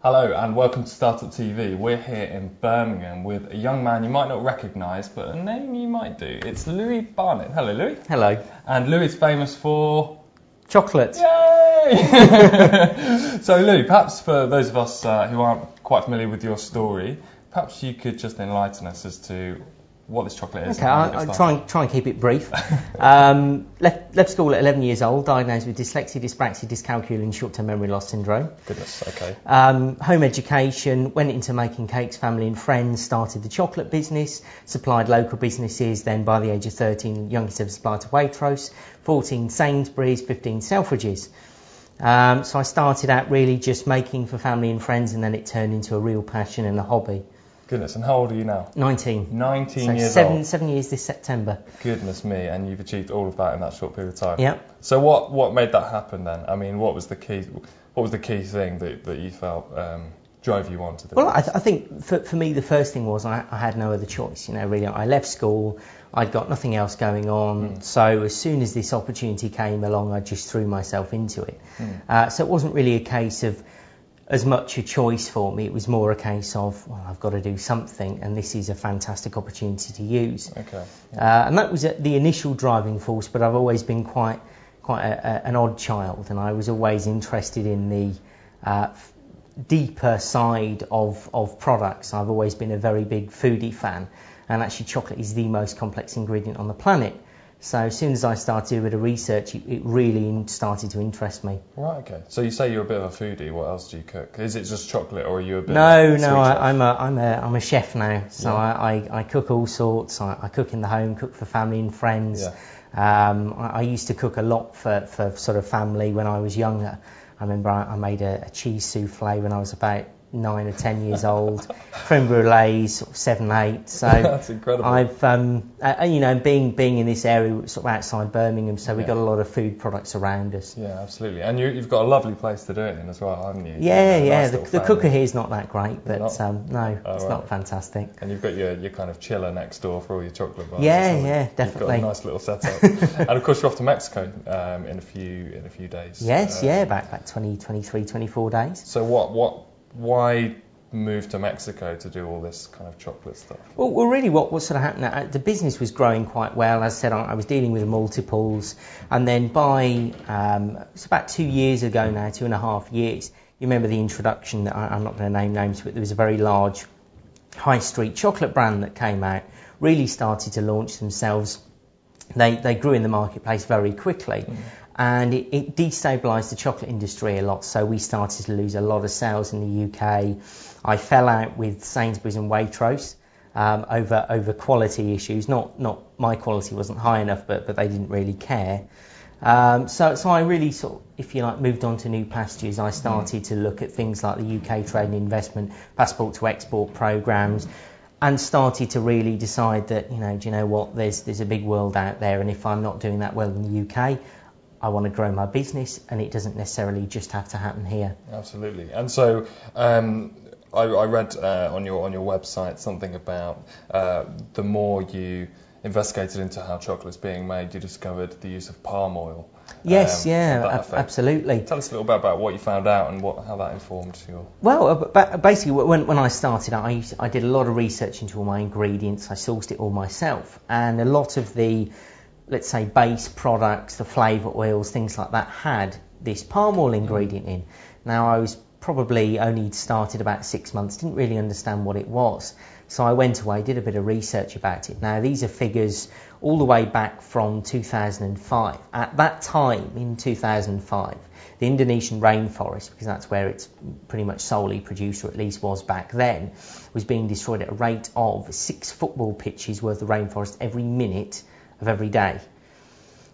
Hello and welcome to SUTV. We're here in Birmingham with a young man you might not recognise, but a name you might do. It's Louis Barnett. Hello, Louis. Hello. And Louis is famous for... chocolate. Yay! So, Louis, perhaps for those of us who aren't quite familiar with your story, perhaps you could just enlighten us as to what this chocolate is. Okay, I'll try and keep it brief. Left school at 11 years old, diagnosed with dyslexia, dyspraxia, dyscalculia and short-term memory loss syndrome. Goodness, okay. Home education, went into making cakes, family and friends, started the chocolate business, supplied local businesses, then by the age of 13, youngest ever supplier to Waitrose, 14 Sainsbury's, 15 Selfridges. So I started out really just making for family and friends, and then it turned into a real passion and a hobby. Goodness, and how old are you now? 19. 19 years old. 7 years this September. Goodness me, and you've achieved all of that in that short period of time. Yeah. So what made that happen then? I mean, what was the key thing that you felt drove you on to the business? I think for me the first thing was I had no other choice. Really, I left school, I'd got nothing else going on, so as soon as this opportunity came along, I just threw myself into it. So it wasn't really a case of as much a choice for me, it was more a case of, well, I've got to do something, and this is a fantastic opportunity to use. Okay. And that was the initial driving force, but I've always been quite an odd child, and I was always interested in the deeper side of products. I've always been a very big foodie fan, and actually chocolate is the most complex ingredient on the planet. So as soon as I started doing a bit of research, it really started to interest me. Right, okay. So you say you're a bit of a foodie. What else do you cook? Is it just chocolate, or are you a bit? No, I'm a chef now. So yeah. I cook all sorts. I cook in the home, cook for family and friends. Yeah. I used to cook a lot for sort of family when I was younger. I remember I made a cheese souffle when I was about 9 or 10 years old, creme brulee, sort of 7, 8. So that's incredible. I've, being in this area, sort of outside Birmingham, so we've got a lot of food products around us. Yeah, absolutely. And you've got a lovely place to do it in as well, haven't you? Yeah. The cooker here is not that great, but it's not fantastic. And you've got your kind of chiller next door for all your chocolate bars. Yeah, definitely. You've got a nice little setup. And of course, you're off to Mexico in a few days. Yes, about 23, 24 days. So why move to Mexico to do all this kind of chocolate stuff? Well, really what sort of happened, the business was growing quite well. As I said, I was dealing with multiples, and then by, it's about 2 years ago now, 2.5 years, you remember the introduction, I'm not going to name names, but there was a very large high street chocolate brand that came out, really started to launch themselves. They grew in the marketplace very quickly. And it destabilised the chocolate industry a lot, so we started to lose a lot of sales in the UK. I fell out with Sainsbury's and Waitrose over quality issues. Not my quality wasn't high enough, but they didn't really care. So I really sort of, if you like, moved on to new pastures. I started to look at things like the UK trade and investment, passport to export programmes, and started to really decide that, do you know what, there's a big world out there, and if I'm not doing that well in the UK, I want to grow my business, and it doesn't necessarily just have to happen here. Absolutely. And so I read on your website something about the more you investigated into how chocolate's being made, you discovered the use of palm oil. Yes, absolutely. Tell us a little bit about what you found out and how that informed your... Well, basically, when I started, I did a lot of research into all my ingredients. I sourced it all myself, and a lot of the, let's say, base products, the flavour oils, things like that, had this palm oil ingredient in. Now, I was probably only started about 6 months, didn't really understand what it was. So I went away, did a bit of research about it. Now, these are figures all the way back from 2005. At that time, in 2005, the Indonesian rainforest, because that's where it's pretty much solely produced, or at least was back then, was being destroyed at a rate of 6 football pitches worth of rainforest every minute of every day.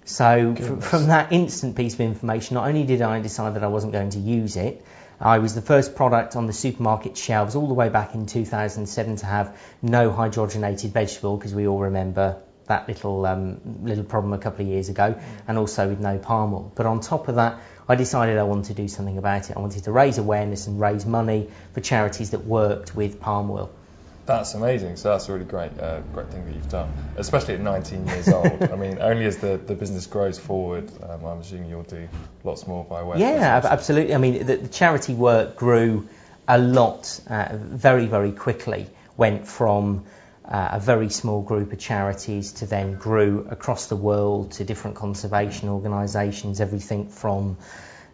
So from that instant piece of information, not only did I decide that I wasn't going to use it, I was the first product on the supermarket shelves all the way back in 2007 to have no hydrogenated vegetable, because we all remember that little problem a couple of years ago, and also with no palm oil. But on top of that, I decided I wanted to do something about it. I wanted to raise awareness and raise money for charities that worked with palm oil. That's amazing. So that's a really great thing that you've done, especially at 19 years old. I mean, only as the business grows forward, I'm assuming you'll do lots more by way of... Yeah, absolutely. I mean, the charity work grew a lot, very, very quickly, went from a very small group of charities to then grew across the world to different conservation organisations, everything from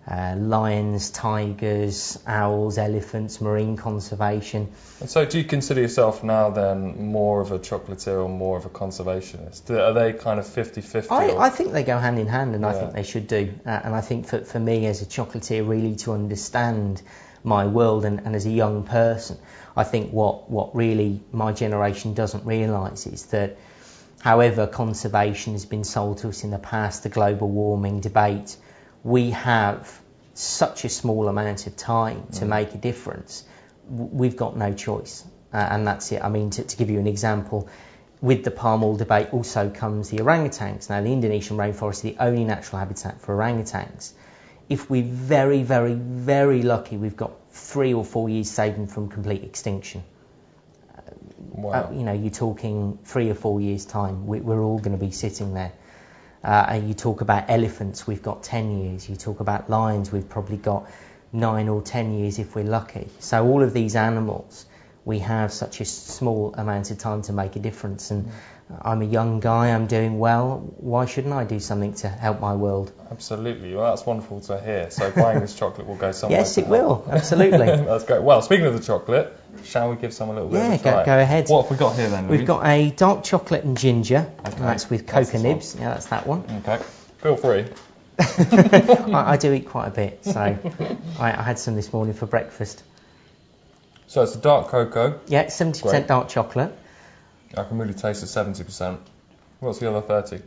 lions, tigers, owls, elephants, marine conservation. And so do you consider yourself now then more of a chocolatier or more of a conservationist? Are they kind of 50-50? I think they go hand in hand, and Yeah. I think they should do. And I think for me as a chocolatier, really to understand my world and as a young person, I think what really my generation doesn't realise is that however conservation has been sold to us in the past, the global warming debate, we have such a small amount of time to make a difference. We've got no choice, and that's it. I mean, to give you an example, with the palm oil debate also comes the orangutans. Now, the Indonesian rainforest is the only natural habitat for orangutans. If we're very, very, very lucky, we've got 3 or 4 years saved them from complete extinction. Wow. You're talking 3 or 4 years' time. We're all going to be sitting there. And you talk about elephants, we've got 10 years. You talk about lions, we've probably got 9 or 10 years if we're lucky. So all of these animals, we have such a small amount of time to make a difference. And I'm a young guy, I'm doing well. Why shouldn't I do something to help my world? Absolutely. Well, that's wonderful to hear. So buying this chocolate will go somewhere. Yes, it will. Absolutely. That's great. Well, speaking of the chocolate, shall we give some a little bit of a try? Go ahead. What have we got here then, Louise? We've got a dark chocolate and ginger. Okay. And that's with That's cocoa this nibs. Yeah, that's that one. Okay. Feel free. I do eat quite a bit, so I had some this morning for breakfast. So it's a dark cocoa. Yeah, 70% Great. dark chocolate. I can really taste the 70%. What's the other 30?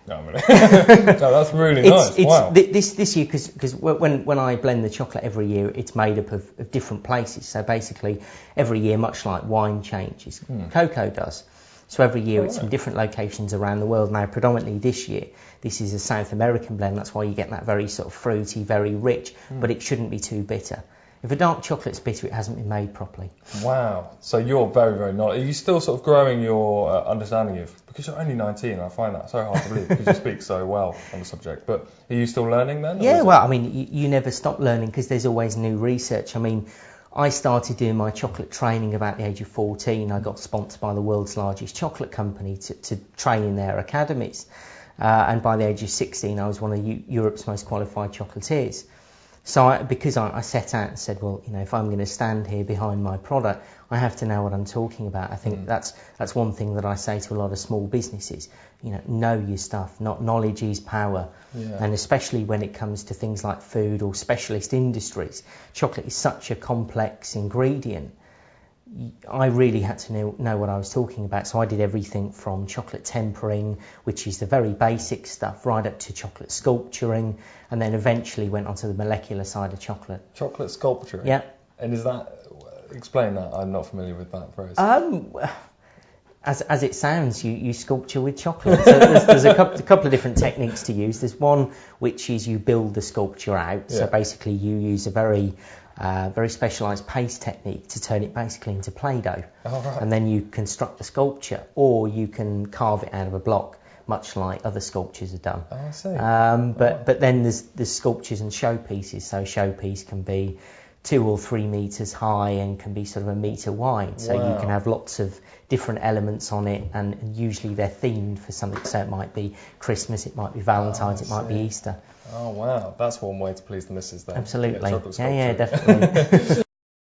No, I'm really no, that's really nice. Wow. This year, because when I blend the chocolate every year, it's made up of different places. So basically, every year, much like wine changes, cocoa does. So every year it's in different locations around the world. Now, predominantly this year, this is a South American blend. That's why you get that very sort of fruity, very rich, but it shouldn't be too bitter. If a dark chocolate's bitter, it hasn't been made properly. Wow. So you're very, very knowledgeable. Are you still sort of growing your understanding of, because you're only 19, I find that so hard to believe because you speak so well on the subject, but are you still learning then? Yeah, well, I mean, you never stop learning because there's always new research. I mean, I started doing my chocolate training about the age of 14. I got sponsored by the world's largest chocolate company to train in their academies. And by the age of 16, I was one of Europe's most qualified chocolatiers. So because I set out and said, well, if I'm going to stand here behind my product, I have to know what I'm talking about. I think that's one thing that I say to a lot of small businesses. Know your stuff. Knowledge is power. Yeah. And especially when it comes to things like food or specialist industries, chocolate is such a complex ingredient. I really had to know what I was talking about. So I did everything from chocolate tempering, which is the very basic stuff, right up to chocolate sculpturing, and then eventually went onto the molecular side of chocolate. Chocolate sculpturing? Yeah. And explain that, I'm not familiar with that phrase. As it sounds, you sculpture with chocolate. So there's a couple of different techniques to use. There's one which is you build the sculpture out. Yeah. So basically you use a very specialised paste technique to turn it basically into Play-Doh. Oh, right. And then you construct the sculpture, or you can carve it out of a block, much like other sculptures are done. Oh, I see. But then there's sculptures and showpieces. So a showpiece can be 2 or 3 metres high and can be sort of a metre wide. So you can have lots of different elements on it, and usually they're themed for something. So it might be Christmas, it might be Valentine's, it might be Easter. Oh, wow. That's one way to please the missus then. Absolutely. Yeah, definitely.